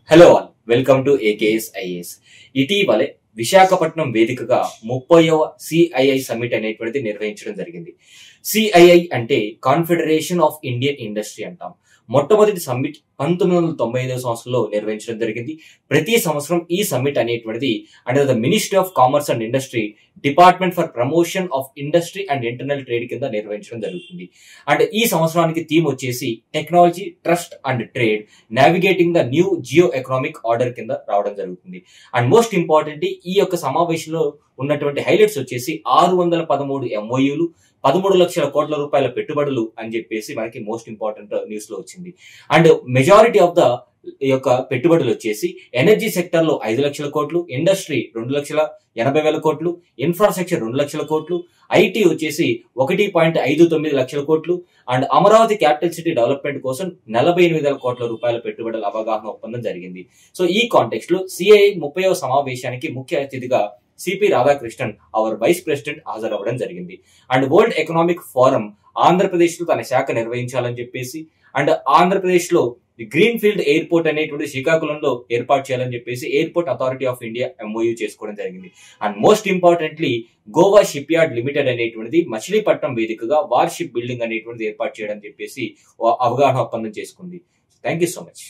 Hello all, welcome to AKS IAS. ఇటీవలే విశాఖపట్నం వేదికగా 30వ CII summit అనేటువంటిది నిర్వహించడం జరిగింది. సిఐఐ అంటే కాన్ఫెడరేషన్ ఆఫ్ ఇండియన్ ఇండస్ట్రీ అంటాం. మొట్టమొదటి సమ్మిట్ 1995 సంవత్సరంలో నిర్వహించడం జరిగింది. ప్రతి సంవత్సరం ఈ సమ్మిట్ అనేటువంటిది under the ministry of commerce and industry, department for promotion of industry and internal trade కింద నిర్వహించడం జరుగుతుంది. అండ్ ఈ సంవత్సరానికి థీమ్ వచ్చేసి technology, trust and trade, navigating the new geo economic order కింద రావడం జరుగుతుంది. అండ్ మోస్ట్ ఇంపార్టెంట్, ఈ యొక్క సమావేశంలో ఉన్నటువంటి హైలైట్స్ వచ్చేసి 613 ఎంఓయూలు, 13 లక్షల కోట్ల రూపాయల పెట్టుబడులు అని చెప్పేసి మనకి మోస్ట్ ఇంపార్టెంట్ న్యూస్ లో వచ్చింది. అండ్ మెజారిటీ ఆఫ్ ద యొక్క పెట్టుబడులు వచ్చేసి ఎనర్జీ సెక్టర్ లో 5 లక్షల కోట్లు, ఇండస్ట్రీ 2,80,000 కోట్లు, ఇన్ఫ్రాస్ట్రక్చర్ 2 లక్షల కోట్లు, ఐటీ వచ్చేసి 1.59 లక్షల కోట్లు, and Amaravati capital city development కోసం 48,000 కోట్ల రూపాయల పెట్టుబడుల అవగాహన ఒప్పందం జరిగింది. సో ఈ కాంటెక్స్ట్ లో సిఐఐ 30వ సమావేశానికి ముఖ్య అతిథిగా CP Radhakrishnan, our vice president, హాజరవ్వడం జరిగింది. And world economic forum Andhra Pradesh లో తన శాఖ నిర్వహించాలని చెప్పేసి, అండ్ ఆంధ్రప్రదేశ్ లో గ్రీన్ ఫీల్డ్ ఎయిర్పోర్ట్ అనేటువంటి శ్రీకాకుళంలో ఏర్పాటు చేయాలని చెప్పేసి airport authority of India MoU చేసుకోవడం జరిగింది. And most importantly Goa ship yard limited అనేటువంటిది మచిలీపట్నం వేదికగా వార్ షిప్ బిల్డింగ్ అనేటువంటిది ఏర్పాటు చేయడం చెప్పేసి అవగాహన ఒప్పందం చేసుకుంది. Thank you so much.